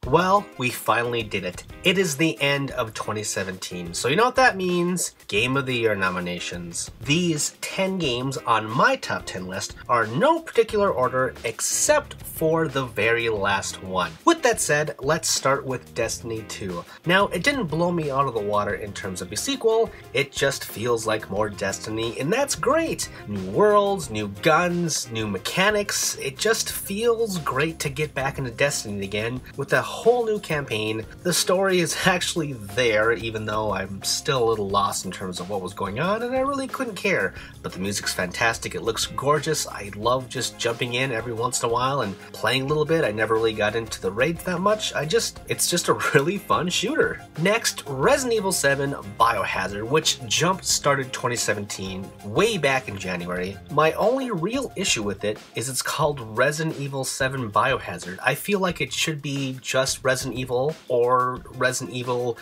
Well, we finally did it. It is the end of 2017, so you know what that means? Game of the Year nominations. These 10 games on my top 10 list are no particular order except for the very last one. With that said, let's start with Destiny 2. Now, it didn't blow me out of the water in terms of a sequel, it just feels like more Destiny, and that's great! New worlds, new guns, new mechanics, it just feels great to get back into Destiny again with a whole new campaign. The story is actually there, even though I'm still a little lost in terms of what was going on, and I really couldn't care. But the music's fantastic, it looks gorgeous, I love just jumping in every once in a while and playing a little bit. I never really got into the raids that much, it's just a really fun shooter. Next, Resident Evil 7 Biohazard, which jump-started 2017 way back in January. My only real issue with it is it's called Resident Evil 7 Biohazard. I feel like it should be just Resident Evil or Resident Evil :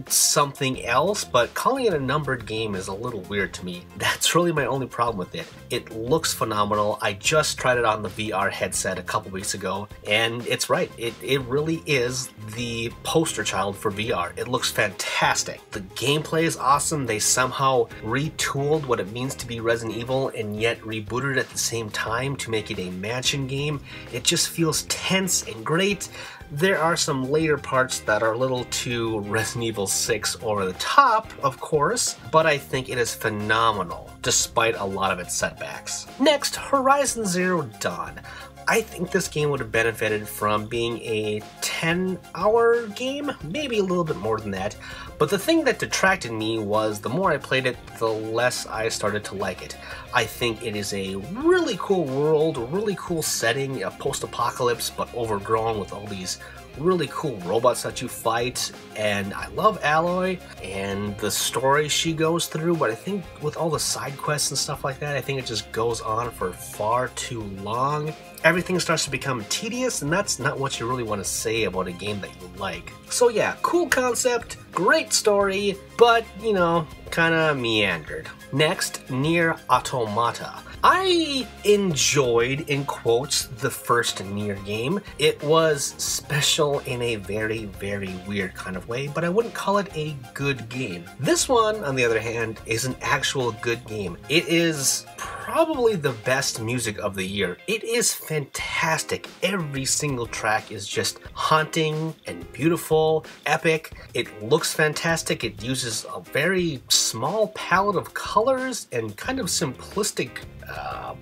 something else, but calling it a numbered game is a little weird to me. That's really my only problem with it. It looks phenomenal. I just tried it on the VR headset a couple weeks ago, and it's right. It really is the poster child for VR. It looks fantastic. The gameplay is awesome. They somehow retooled what it means to be Resident Evil and yet rebooted it at the same time to make it a mansion game. It just feels tense and great. There are some later parts that are a little too Resident Evil 6 over the top, of course, but I think it is phenomenal, despite a lot of its setbacks. Next, Horizon Zero Dawn. I think this game would have benefited from being a 10-hour game, maybe a little bit more than that, but the thing that detracted me was the more I played it, the less I started to like it. I think it is a really cool world, a really cool setting, a post-apocalypse, but overgrown with all these really cool robots that you fight, and I love Aloy and the story she goes through, but I think with all the side quests and stuff like that, I think it just goes on for far too long. Everything starts to become tedious, and that's not what you really want to say about a game that you like. So yeah, cool concept, great story, but, you know, kinda meandered. Next, Nier Automata. I enjoyed, in quotes, the first Nier game. It was special in a very, very weird kind of way, but I wouldn't call it a good game. This one, on the other hand, is an actual good game. It is probably the best music of the year. It is fantastic. Every single track is just haunting and beautiful, epic. It looks fantastic. It uses a very small palette of colors and kind of simplistic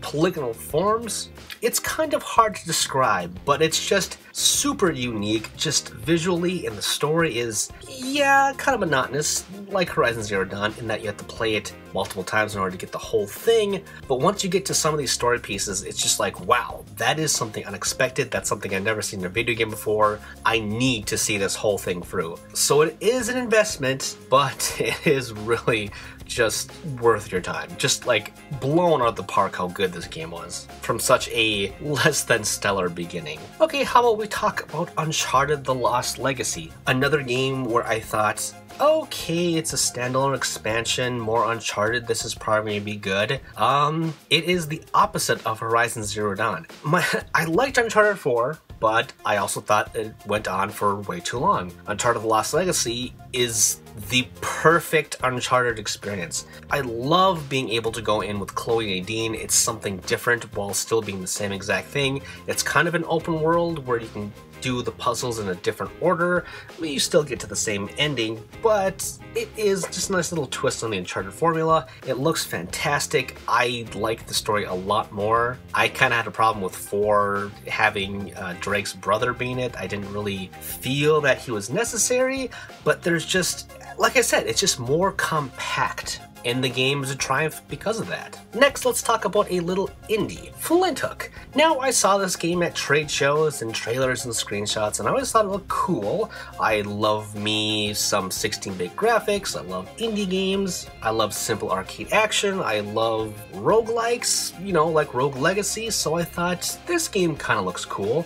polygonal forms. It's kind of hard to describe, but it's just super unique, just visually, and the story is, yeah, kind of monotonous, like Horizon Zero Dawn, in that you have to play it multiple times in order to get the whole thing. But once you get to some of these story pieces, it's just like, wow, that is something unexpected. That's something I've never seen in a video game before. I need to see this whole thing through. So it is an investment, but it is really just worth your time. Just like blown out of the park how good this game was from such a less than stellar beginning. Okay, how about we talk about Uncharted: The Lost Legacy? Another game where I thought, okay, it's a standalone expansion, more Uncharted, this is probably going to be good. It is the opposite of Horizon Zero Dawn. I liked Uncharted 4, but I also thought it went on for way too long. Uncharted: The Lost Legacy is the perfect Uncharted experience. I love being able to go in with Chloe and Nadine. It's something different while still being the same exact thing. It's kind of an open world where you can do the puzzles in a different order. I mean, you still get to the same ending, but it is just a nice little twist on the Uncharted formula. It looks fantastic. I like the story a lot more. I kind of had a problem with 4 having Drake's brother being it. I didn't really feel that he was necessary, but there's just, like I said, it's just more compact. And the game is a triumph because of that. Next, let's talk about a little indie, Flinthook. Now, I saw this game at trade shows and trailers and screenshots, and I always thought it looked cool. I love me some 16-bit graphics, I love indie games, I love simple arcade action, I love roguelikes, you know, like Rogue Legacy, so I thought, this game kind of looks cool.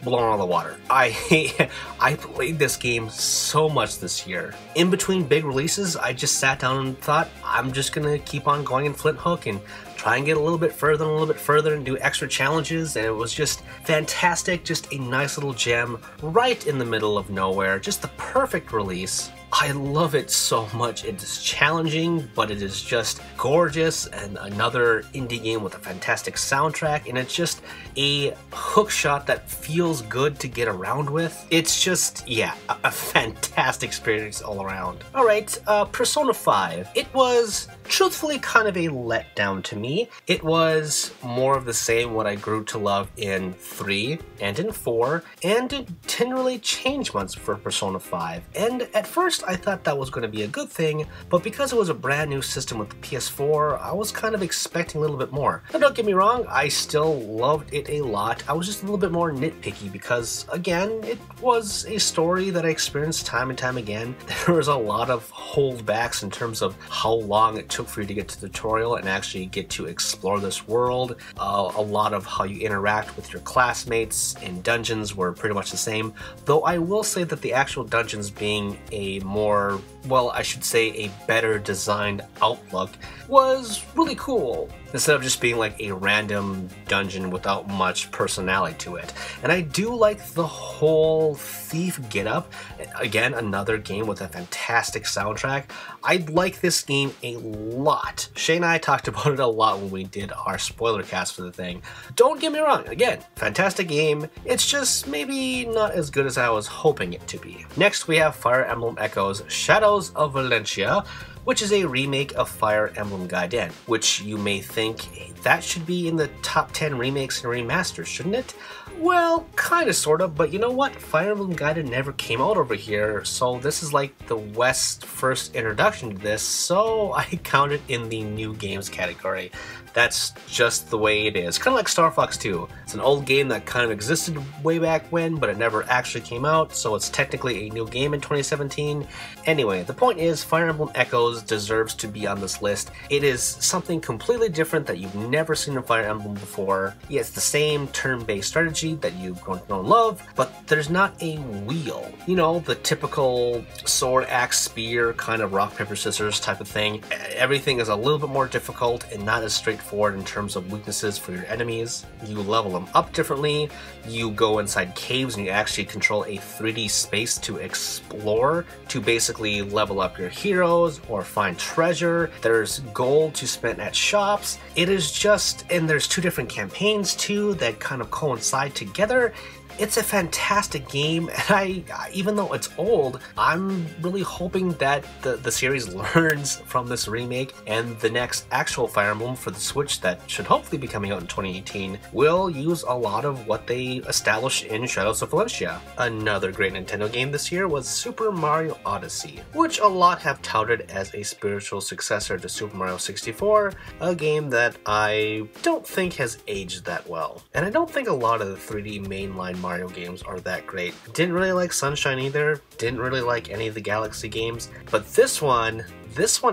blown out of the water. I played this game so much this year. In between big releases, I just sat down and thought, I'm just gonna keep on going in Flinthook and try and get a little bit further and a little bit further and do extra challenges, and it was just fantastic, just a nice little gem right in the middle of nowhere, just the perfect release. I love it so much. It is challenging, but it is just gorgeous, and another indie game with a fantastic soundtrack, and it's just a hookshot that feels good to get around with. It's just, yeah, a fantastic experience all around. Alright, Persona 5. It was truthfully kind of a letdown to me. It was more of the same what I grew to love in 3 and in 4, and it didn't really change much for Persona 5. And at first I thought that was going to be a good thing, but because it was a brand new system with the PS4, I was kind of expecting a little bit more. Now don't get me wrong, I still loved it a lot. I was just a little bit more nitpicky because, again, it was a story that I experienced time and time again. There was a lot of holdbacks in terms of how long it took for you to get to the tutorial and actually get to explore this world. A lot of how you interact with your classmates in dungeons were pretty much the same, though I will say that the actual dungeons being a more, well, I should say a better designed outlook was really cool, instead of just being like a random dungeon without much personality to it. And I do like the whole thief getup. Again, another game with a fantastic soundtrack. I like this game a lot. Shay and I talked about it a lot when we did our spoiler cast for the thing. Don't get me wrong, again, fantastic game. It's just maybe not as good as I was hoping it to be. Next we have Fire Emblem Echoes Shadows of Valentia, which is a remake of Fire Emblem Gaiden, which you may think, hey, that should be in the top 10 remakes and remasters, shouldn't it? Well, kinda sorta, but you know what? Fire Emblem Gaiden never came out over here, so this is like the West's first introduction to this, so I count it in the new games category. That's just the way it is. Kind of like Star Fox 2. It's an old game that kind of existed way back when, but it never actually came out, so it's technically a new game in 2017. Anyway, the point is, Fire Emblem Echoes deserves to be on this list. It is something completely different that you've never seen in Fire Emblem before. Yeah, it's the same turn-based strategy that you've grown to know and love, but there's not a wheel. You know, the typical sword, axe, spear, kind of rock, paper, scissors type of thing. Everything is a little bit more difficult and not as straightforward in terms of weaknesses for your enemies. You level them up differently. You go inside caves and you actually control a 3D space to explore, to basically level up your heroes or find treasure. There's gold to spend at shops. It is just, and there's 2 different campaigns too that kind of coincide together. It's a fantastic game, and even though it's old, I'm really hoping that the series learns from this remake, and the next actual Fire Emblem for the Switch that should hopefully be coming out in 2018 will use a lot of what they established in Shadows of Valentia. Another great Nintendo game this year was Super Mario Odyssey, which a lot have touted as a spiritual successor to Super Mario 64, a game that I don't think has aged that well. And I don't think a lot of the 3D mainline Mario games are that great. Didn't really like Sunshine either, didn't really like any of the Galaxy games, but this one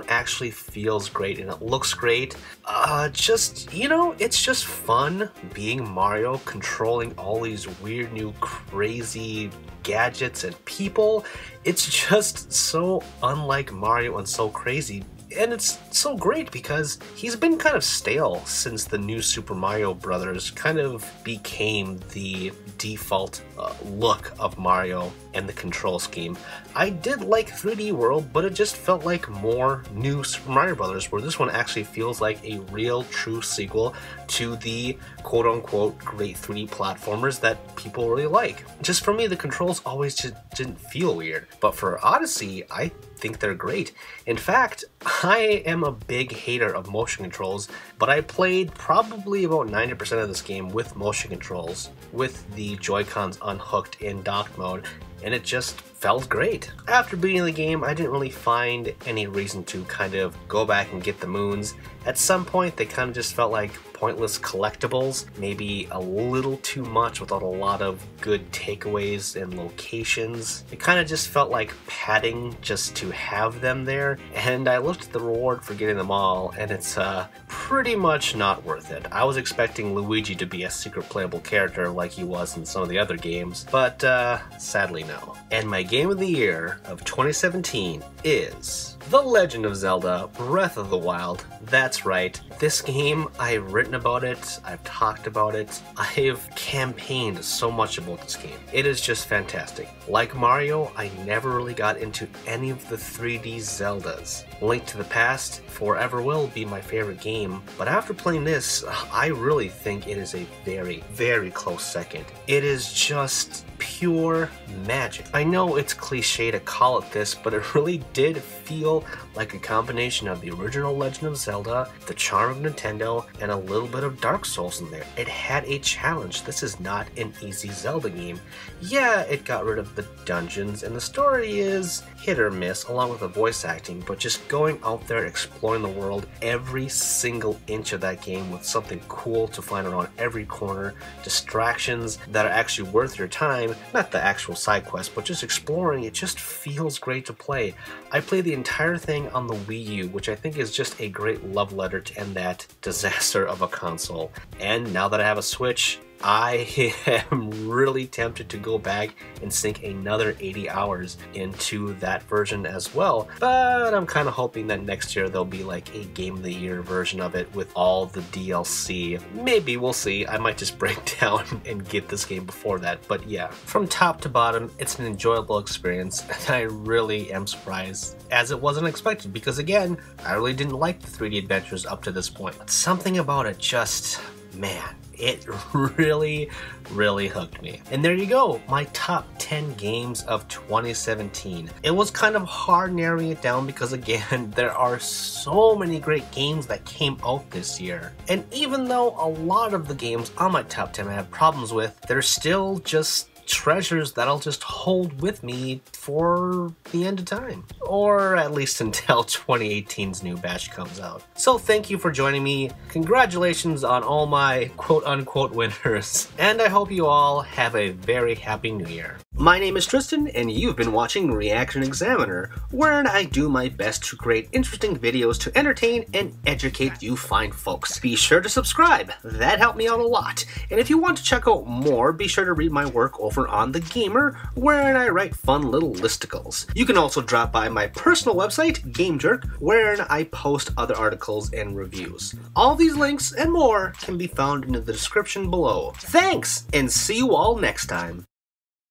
actually feels great and it looks great. Just, you know, it's just fun being Mario, controlling all these weird new crazy gadgets and people. It's just so unlike Mario and so crazy. And it's so great because he's been kind of stale since the new Super Mario Brothers kind of became the default look of Mario and the control scheme. I did like 3D World, but it just felt like more new Super Mario Brothers, where this one actually feels like a real true sequel to the quote-unquote great 3D platformers that people really like. Just for me, the controls always just didn't feel weird. But for Odyssey, I think they're great. In fact, I am a big hater of motion controls, but I played probably about 90% of this game with motion controls, with the Joy-Cons unhooked in docked mode, and it just felt great. After beating the game, I didn't really find any reason to kind of go back and get the moons. At some point, they kind of just felt like pointless collectibles, maybe a little too much without a lot of good takeaways and locations. It kind of just felt like padding just to have them there, and I looked at the reward for getting them all, and it's pretty much not worth it. I was expecting Luigi to be a secret playable character like he was in some of the other games, but sadly no. And my game of the year of 2017 is The Legend of Zelda Breath of the Wild. That's right, this game, I've written about it, I've talked about it, I've campaigned so much about this game. It is just fantastic. Like Mario, I never really got into any of the 3D Zeldas. Link to the Past forever will be my favorite game, but after playing this, I really think it is a very, very close second. It is just pure magic. I know it's cliche to call it this, but it really did feel like a combination of the original Legend of Zelda, the charm of Nintendo, and a little bit of Dark Souls in there. It had a challenge. This is not an easy Zelda game. Yeah, it got rid of the dungeons, and the story is hit or miss along with the voice acting, but just going out there exploring the world, every single inch of that game with something cool to find around every corner, distractions that are actually worth your time, not the actual side quest, but just exploring, it just feels great to play. I played the entire thing on the Wii U, which I think is just a great love letter to end that disaster of a console. And now that I have a Switch, I am really tempted to go back and sink another 80 hours into that version as well, but I'm kind of hoping that next year there'll be like a Game of the Year version of it with all the DLC. Maybe, we'll see. I might just break down and get this game before that, but yeah. From top to bottom, it's an enjoyable experience, and I really am surprised, as it wasn't expected, because again, I really didn't like the 3D adventures up to this point. But something about it just, man, it really, really hooked me. And there you go, my top 10 games of 2017. It was kind of hard narrowing it down because again, there are so many great games that came out this year. And even though a lot of the games on my top 10 I have problems with, they're still just treasures that I'll just hold with me for the end of time. Or at least until 2018's new batch comes out. So thank you for joining me. Congratulations on all my quote-unquote winners. And I hope you all have a very happy new year. My name is Tristan, and you've been watching ReActionExaminer, wherein I do my best to create interesting videos to entertain and educate you fine folks. Be sure to subscribe, that helped me out a lot. And if you want to check out more, be sure to read my work over on The Gamer, wherein I write fun little listicles. You can also drop by my personal website, GameJerk, wherein I post other articles and reviews. All these links and more can be found in the description below. Thanks, and see you all next time.